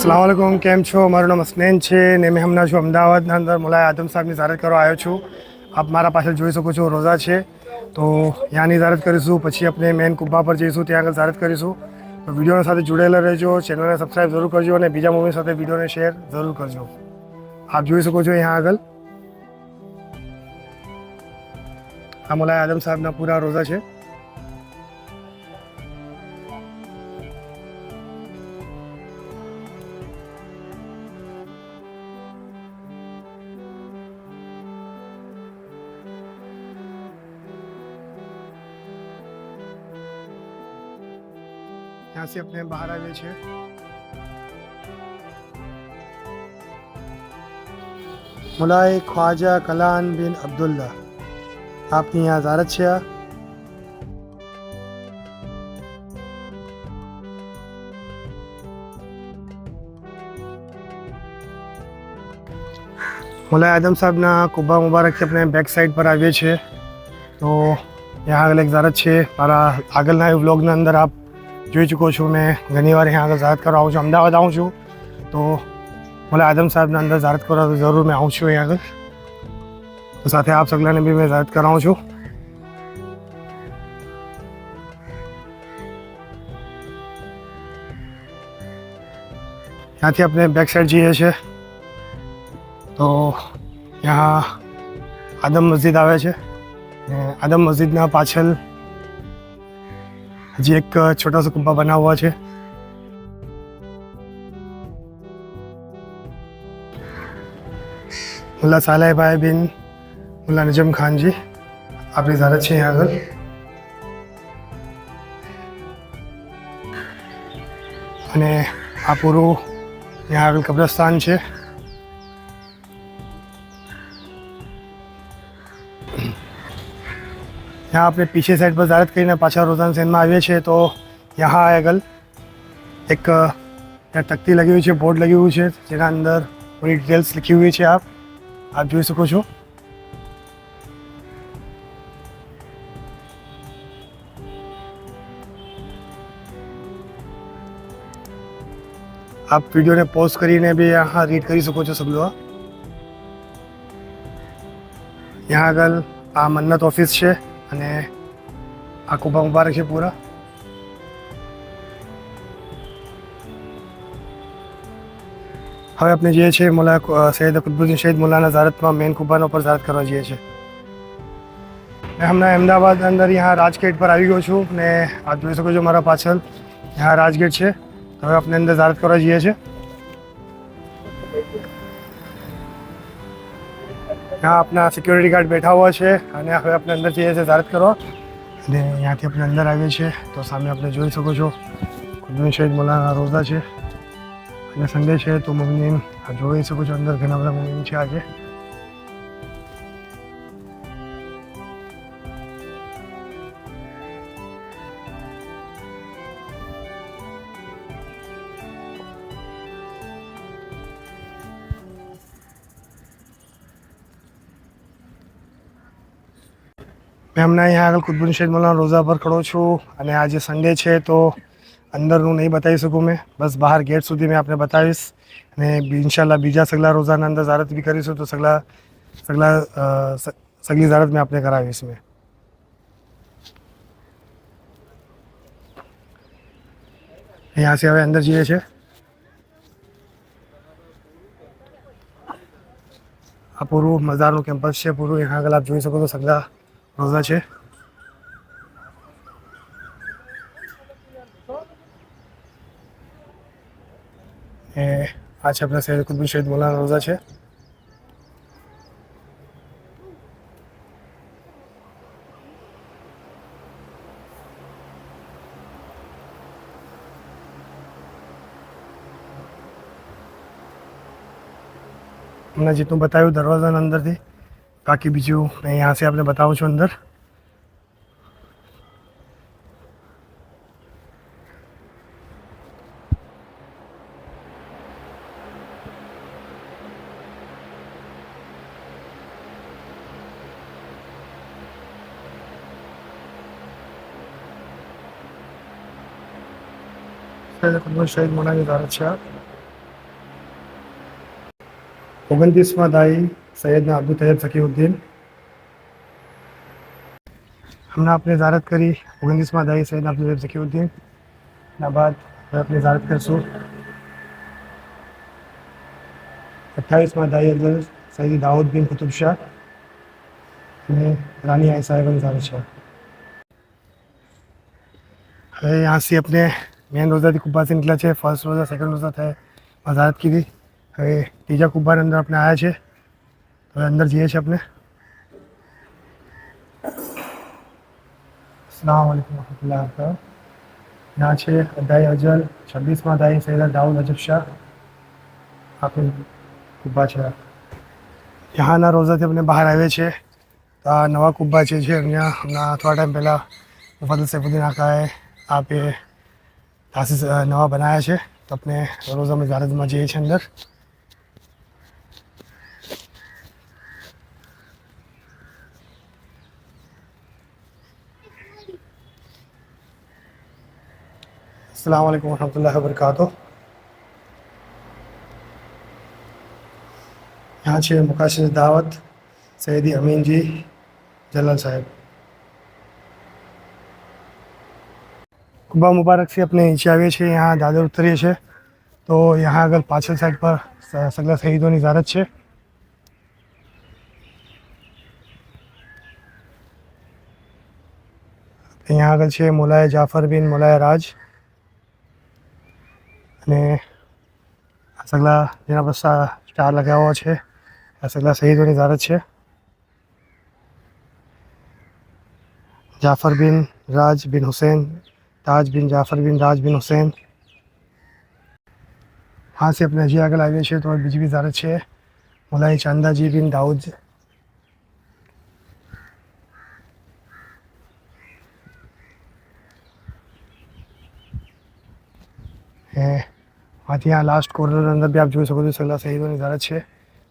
अस्सलाम वालेकुम, કેમ છો? મારું નામ અસ્નેન છે ને મેં હમણાં છું અમદાવાદના અંદર મુલાય આદમ સાહેબની ઝિયારત કરવા આવ્યો છું. આપ મારા પાછળ જોઈ શકો છો રોઝા છે, તો ત્યાંની ઝિયારત કરીશું. પછી આપણે મેન કુબ્બા પર જઈશું, ત્યાં આગળ ઝિયારત કરીશું. તો વિડીયોની સાથે જોડાયેલા રહેજો, ચેનલને સબસ્ક્રાઈબ જરૂર કરજો અને બીજા મૂવી સાથે વિડીયોને શેર જરૂર કરજો. આપ જોઈ શકો છો यहाँ આગળ આ મુલાય આદમ સાહેબના પૂરા રોઝા છે. यहाँ से अपने बाहर आए छे. मुलाय ख्वाजा कलान बिन अब्दुल्ला आपकी यहाँ ज़ियारत છે. मुलाय आदम साहब ना कुब्बा मुबारक से अपने बैक साइड पर आए छे. तो यहाँ આગળ એક ઝિયારત છે. મારા આગળના વ્લોગના અંદર આપ જોઈ ચૂકો છું. મેં ઘણીવાર यहाँ આગળ ઝિયારત કરવા આવું છું. અમદાવાદ આવું છું તો मुलाय आदम साहबના અંદર ઝિયારત કરવા તો જરૂર મેં આવું છું અહીંયા આગળ. તો સાથે આપ સગલાને બી મેં ઝિયારત કરાવું છું. ત્યાંથી આપણે બેક સાઈડ જઈએ છીએ તો यहाँ आदम मस्जिद આવે છે. आदम मस्जिदના પાછળ जी एक छोटा सा कुब्बा बना हुआ है. मुल्ला सालेह भाई बिन मुल्ला नजम खान जी आपकी ज़ियारत है यहाँ આગળ. અને આ પૂરું यहाँ આગળ કબ્રસ્તાન છે. यहाँ अपने पीछे साइड पर ज़ियारत કરીને પાછા રોઝાન સેનમાં આવીએ છીએ તો यहाँ આગળ एक तख्ती लगी हुई है, बोर्ड लगी हुई है જેના અંદર पूरी डिटेल्स लिखी हुई है. आप જોઈ શકો છો. आप वीडियो ने पॉज કરીને भी यहाँ રીડ કરી શકો છો સગલો. यहाँ આગળ આ મન્નત ઓફિસ છે અને આ કુબ્બા મુબારક છે પૂરા. હવે આપણે જઈએ છીએ મુલા સૈયદ કુતબુદ્દીન શહીદ મુલાના ઝિયારતમાં મેન કુબ્બાના ઉપર ઝિયારત કરવા જઈએ છીએ. મેં હમણાં અમદાવાદ અંદર यहाँ રાજગેટ પર આવી ગયો છું ને આપ જોઈ શકો છો મારા પાછળ यहाँ રાજગેટ છે. હવે આપણે અંદર ઝિયારત કરવા જઈએ છીએ. यहाँ अपना सिक्योरिटी गार्ड बैठा हुआ है અને હવે આપણે અંદર જઈએ છીએ ઝિયારત કરવા. અને અહીંયાથી આપણે અંદર આવીએ છીએ તો સામે આપણે જોઈ શકો છો કુતબુદ્દીન શહીદ મુલાના રોઝા છે અને સન્ડે છે તો મુમિન જોઈ શકો છો અંદર ઘણા બધા મુમિન છે આજે. મેં હમણાં અહીંયા આગળ કુતબુદ્દીન શહીદ મુલાના રોઝા પર ખડો છું અને આજે સન્ડે છે તો અંદરનું નહીં બતાવી શકું મેં. બસ બહાર ગેટ સુધી મેં આપને બતાવીશ અને ઇન્શાલ્લાહ બીજા સગલા રોઝાના અંદર ઝિયારત બી કરીશું તો સગલી ઝિયારત મેં આપને કરાવીશ. મેં यहाँ से હવે અંદર જઈએ છીએ. આ પૂરું મઝારનું કેમ્પસ છે પૂરું. यहाँ આગળ આપ જોઈ શકો તો સગલા રોઝા છે. આ છે આપણા સૈયદ કુતબુદ્દીન શહીદ મુલાના રોઝા છે. हमने जितने बताया दरवाजा अंदर थी बाकी बीजू मैं यहाँ से आपने बताऊँ छू अंदर. शहीद मौलाना ज़ियारत शाह 29वां दाई સૈયદના અબ્દુલ તૈયબ સખીઉદ્દીન. हमने अपनी ज़ारत करी 29वां दाई सैयद अब्दुल तैयब सखीउद्दीन. એના બાદ હવે अपनी ज़ारत કરશું 28वां दाई अब्दुल सैयद दाऊद बिन कुतुब शाह અને रानी आयशा बेगम ज़ारत शाह. હવે यहाँ से अपने મેન રોઝાથી કુબ્બાથી નીકળ્યા છે. ફર્સ્ટ રોઝા સેકન્ડ રોઝા થાય વઝારત કીધી. હવે ત્રીજા કુબ્બાની અંદર આપણે આવ્યા છે. હવે અંદર જઈએ છીએ આપણે. अस्सलाम वालेकुम रहमतुल्लाहि व बरकातहू. यहाँ છે અદાઈ અજલ 26માં દાઈ સૈયદ દાઉદ અજબ શાહ આપણે કુબ્બા છે. યહાંના રોઝાથી આપણે બહાર આવીએ છીએ. તો આ નવા કુબ્બા છે અહીંયા હમણાં થોડા ટાઈમ પહેલાં મુફદ્દલ સૈફુદ્દીન આકાએ આ पे तासीस नवा बनाया है. तो अपने रोज़ा में ज़ारत में जाइए अंदर. अस्सलाम वालेकुम रहमतुल्लाहि व बरकातहू. यहाँ છે मुकाशिर दावत सैयदी अमीन जी जलाल साहब. कुब्बा मुबारक से अपने नीचे आए छे. यहाँ दादर उतरीए छे तो यहाँ આગળ પાછળ સાઈડ પર સગલા શહીદોની ઝારત છે. અહીંયા આગળ છે મોલાય જાફર બિન મોલાય રાજ અને આ સગલા જેના પર સ્ટાર લગાવ્યો છે આ સગલા શહીદોની ઝારત છે. जाफ़र बिन राज बिन हुसैन ताज बिन जाफ़र बिन राज बिन हुसैन. हाँ से अपने हजी आगे आए छे तो बीजी भी ज़ारत है मोलाई चांदाजी बिन दाऊद. वहाँ यहाँ लास्ट कॉर्नर अंदर भी आप जो सको सगला शहीदों ज़ारत है.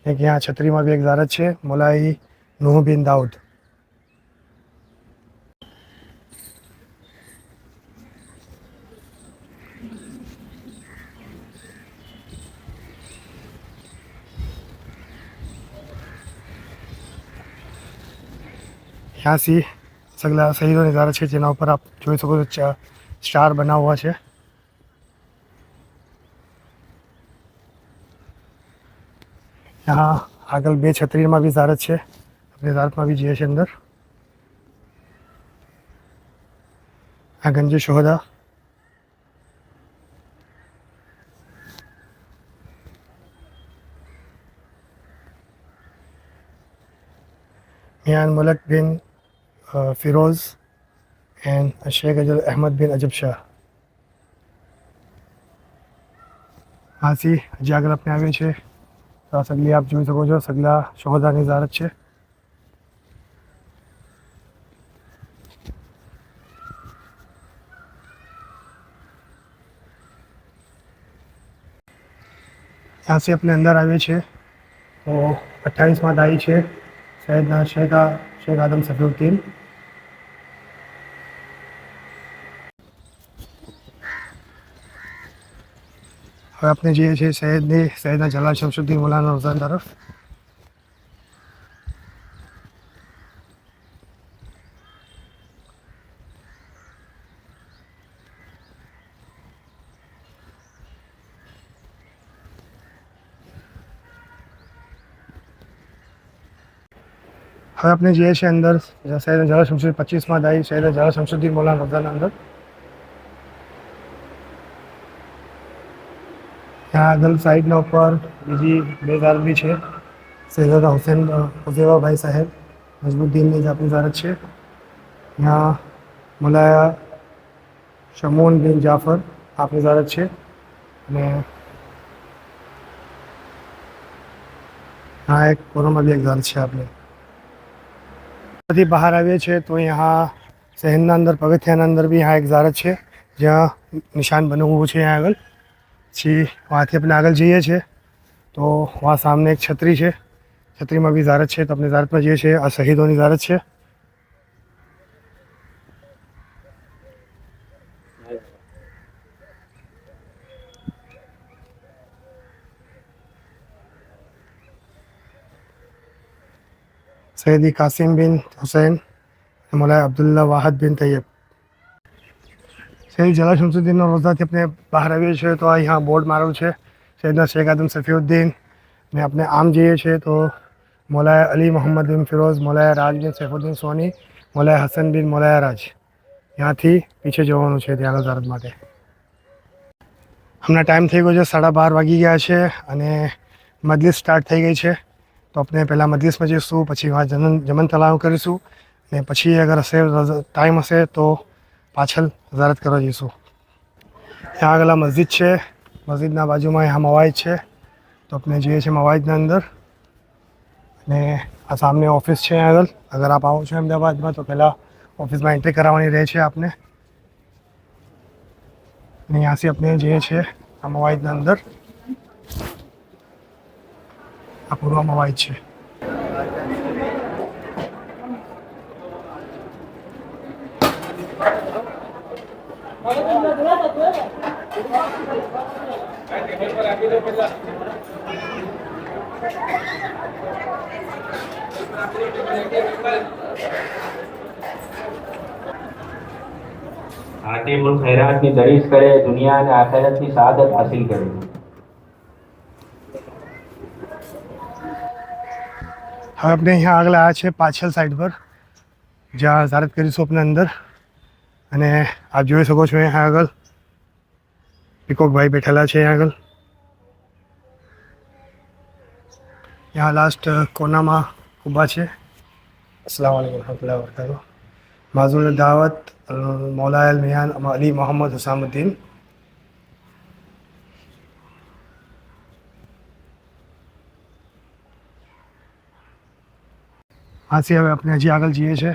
एक यहाँ छतरी में भी एक ज़ारत है मोलाई नूह बिन दाऊद. यहाँ से सगला शहीदों की ज़ारत है जेना पर आप जो सको स्टार बना हुआ है. यहाँ આગળ બે છત્રીમાં બી ઝારત છે. આપણે ઝારતમાં બી જઈએ છીએ અંદર. આ ગંજ શોહદા. मियान मलक बिन फिरोज़ एंड शेख अहमद बिन अजब शाह. हाँ सी हજી આગળ આપણે આવીએ છીએ તો આ સગલી આપ જોઈ શકો છો સગલા શોહદાની ઝારત છે. यहाँ से अपने अंदर आए छे तो 28वां दाई है सैयदना शेख आदम सफीउद्दीन. હવે આપણે જઈએ છીએ સૈયદના જલાલ શમશુદ્દીન મૌલાના રોઝા તરફ. હવે આપણે જઈએ છીએ અંદર સૈયદના જલાલ શમશુદ્દીન 25માં દાઈ સૈયદના જલાલ શમશુદ્દીન મૌલાના રોઝાના અંદર. यहाँ આગળ સાઈડના ઉપર બીજી બે ઝારત બી છે. સૈયદ હુસૈન હુઝેવા ભાઈ સાહેબ નજમુદ્દીનની જ આપણી ઝારત છે. यहाँ મોલાયા શમૂન બિન જાફર આપણી ઝારત છે. અને हाँ एक कोरोना भी एक ઝારત છે આપણે. બહાર આવીએ છીએ તો यहाँ શહેરના અંદર પગથિયાના અંદર બી यहाँ એક ઝારત છે જ્યાં નિશાન બનવું છે. यहाँ આગળ પછી वहाँથી આપણે આગળ જઈએ છીએ તો वहाँ सामने एक छतरी है. छतरी में भी ઝારત है तो अपने ઝારत में जाइए आ शहीदों की ઝારत है. सैयदी कासिम बिन हुसैन, मौलाना अब्दुल्ला वाहद बिन तैयब। સૈયદ જલાલ શમસુદ્દીનનો રોઝાથી આપણે બહાર આવીએ છીએ તો અહીંયા બોર્ડ મારેલું છે સૈયદના શેખ આદમ સફીઉદ્દીન ને આપણે આમ જઈએ છીએ તો મૌલાયા અલી મોહમ્મદ બિન ફિરોઝ, મૌલાયા રાજ બિન સૈફુદ્દીન સોની, મૌલાયા હસન બિન મૌલાયા રાજ, ત્યાંથી પીછે જવાનું છે ત્યાં ઝારત માટે. હમણાં ટાઈમ થઈ ગયો છે 12:30 વાગી ગયા છે અને મજલિસ સ્ટાર્ટ થઈ ગઈ છે. તો આપણે પહેલાં મજલિસમાં જઈશું, પછી જમન તલાવ કરીશું અને પછી અગર હશે ટાઈમ હશે તો પાછળ ઝારત કરવા જઈશું. ત્યાં આગળ મસ્જિદ છે, મસ્જિદના બાજુમાં यहाँ મવાઈદ છે તો આપણે જઈએ છીએ મવાઈદના અંદર. અને આ સામને ઓફિસ છે આગળ. અગર આપ આવો છો અમદાવાદમાં તો પહેલાં ઓફિસમાં એન્ટ્રી કરાવવાની રહે છે આપને. અને ત્યાંથી આપણે જઈએ છીએ આ મવાઈદના અંદર. આ પૂર્વ મવાઈદ છે. આટીમુલ ખૈરાતની દરીશ કરે, દુનિયા અને આખિરતની સઆદત હાસિલ કરે. હવે આપણે અહીંયા આગળ આવ્યા છે પાછળ સાઈડ પર જ્યાં ઝારત કરીશું આપણે અંદર. અને આપ જોઈ શકો છો અહીંયા આગળ પીકોકભાઈ બેઠેલા છે અહીંયા આગળ. यहाँ लास्ट कोना में कुबा है. अस्सलाम वालेकुम रहमतुल्लाहि व बरकातहू. माज़ूल दावत मौलाया मियां अली मोहम्मद हुसामुद्दीन. हाँ से हमें अपने हजी आगल जीए छे.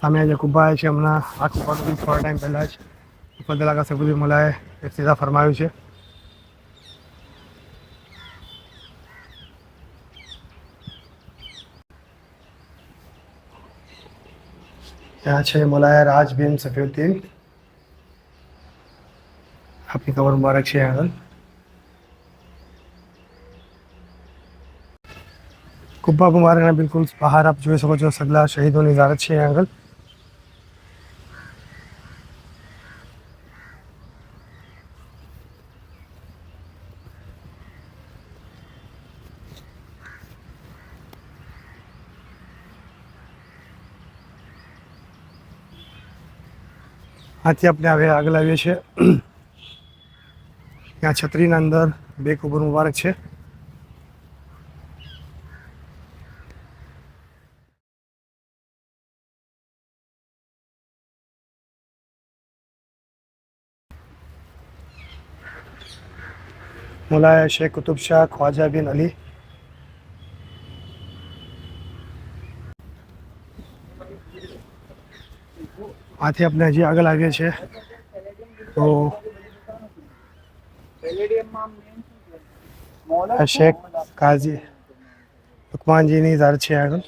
सामने जो कुब्बा है हमણાં આ કુબ્બાનું બી થોડા ટાઈમ પહેલાં જ મુફદ્દલ આકા સૈફુદ્દીન મોલાએ ઇફ્તિતાહ ફરમાયું છે. यहाँ છે મૌલાયા રાજ બિન સફીઉદ્દીન. આપની કબર મુબારક છે આગળ. कुब्बा मुबारकना बिल्कुल बाहर आप જોઈ શકો છો સગલા શહીદોની ઝારત છે આગળ. આથી આપણે હવે આગળ આવીએ છીએ. ત્યાં છત્રીના અંદર 2 કબર મુબારક છે. मौलाया शेख कुतुब शाह ख्वाजा बिन अली. आथे अपने हजी आगल आविए छे तो शेख काजी लुकमान जी ની ઝારત છે આગળ.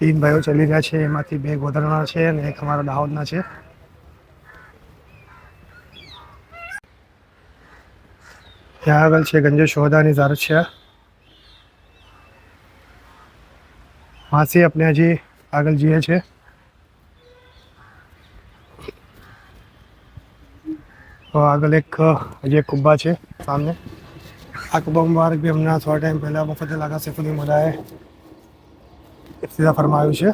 तीन भाईओ चली रहा है, एमांथी 2 गोधराना है और एक हमारा दाहोदना है. यहाँ आगल है गंजे शोहदानी ज़ारत है. वहाँ से अपने हजी आगल जीए छे. तो आगल एक हजी कुब्बा है सामने. आ कुब्बा मुबारक भी हमने थोड़ा टाइम पहला मुफद्दल आका सैफुद्दीन मोलाए इफ्तिताह फरमाયું છે.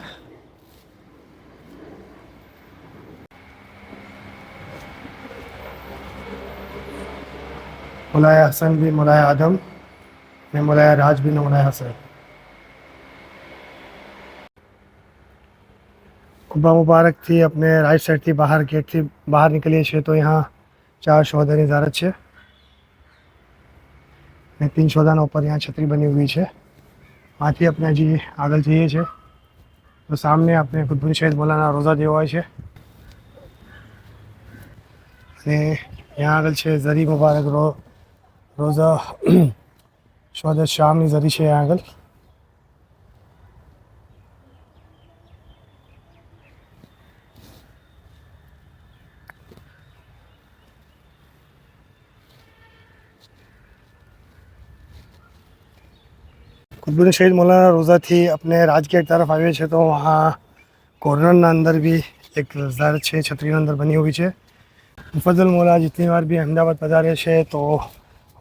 मौलाया हसन बिन मौलाया आदम ने मौलाया राज बिन मौलाया हसन. कुब्बा मुबारक थी अपने राइट साइड थी बाहर गेट थी बाहर निकलिए छे तो यहाँ 4 शोहदानी ज़ारत है. 3 शोहदाना ऊपर यहाँ छतरी बनी हुई है. आથી આપણે હજી આગળ જઈએ છીએ તો સામે આપણે ખુદબુન શહીદ મૌલાના રોઝા જેવો હોય છે અને यहाँ આગળ છે ઝરી મુબારક રોઝા શોધ શામની ઝરી છે અહીંયા આગળ. कुतुबुद्दीन शहीद मौलाना रोज़ा थी अपने राजगेट तरफ आए हैं तो वहाँ कॉर्नर अंदर भी एक ज़ारत है छतरी अंदर बनी हुई है. मुफद्दल मौला जितनी बार भी अहमदाबाद पधारे છે तो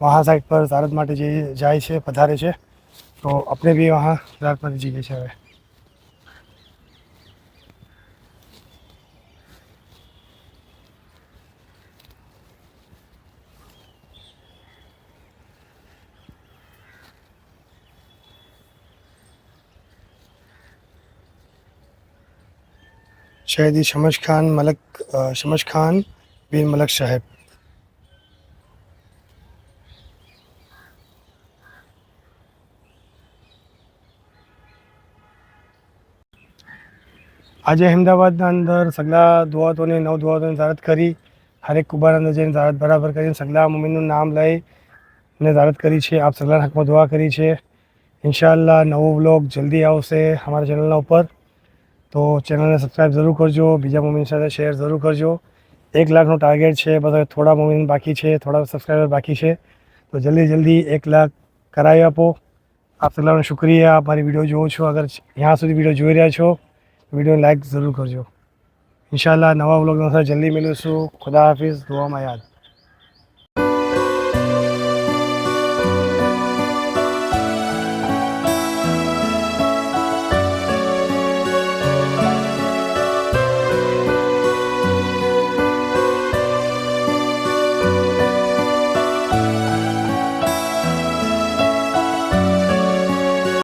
वहाँ साइड पर ज़ारत माटे જાય છે पधारे છે तो अपने भी वहाँ ज़ारत माटे જઈએ છે. હવે शहीदी शमश खान बिन मलक साहेब. આજે અહેમદાબાદના અંદર સગલા દુઆતોની 9 દુઆતોની ઝારત કરી. હરેક કુબાના અંદર જઈને ઝારત બરાબર કરીને સગલા મુમિનનું નામ લઈને ઝારત કરી છે. આપ સગલાના હકમાં દુઆ કરી છે. ઇન્શાઅલ્લાહ નવો વ્લોગ જલ્દી આવશે અમારા ચેનલના ઉપર. તો ચેનલને સબસ્ક્રાઈબ જરૂર કરજો. બીજા મુમિન સાથે શેર જરૂર કરજો. 1 લાખનો ટાર્ગેટ છે. બધા થોડા મુમિન બાકી છે, થોડા સબસ્ક્રાઈબર બાકી છે. તો જલ્દી 1 લાખ કરાવી આપો. આપ સગલાનો શુક્રિયા. આપ મારી વિડીયો જુઓ છો. અગર यहाँ સુધી વિડીયો જોઈ રહ્યા છો વિડીયોને લાઈક જરૂર કરજો. ઇન્શાઅલ્લાહ નવા વ્લોગના સાથે જલ્દી મળીશું. ખુદા હાફિઝ. દુઆમાં યાદ.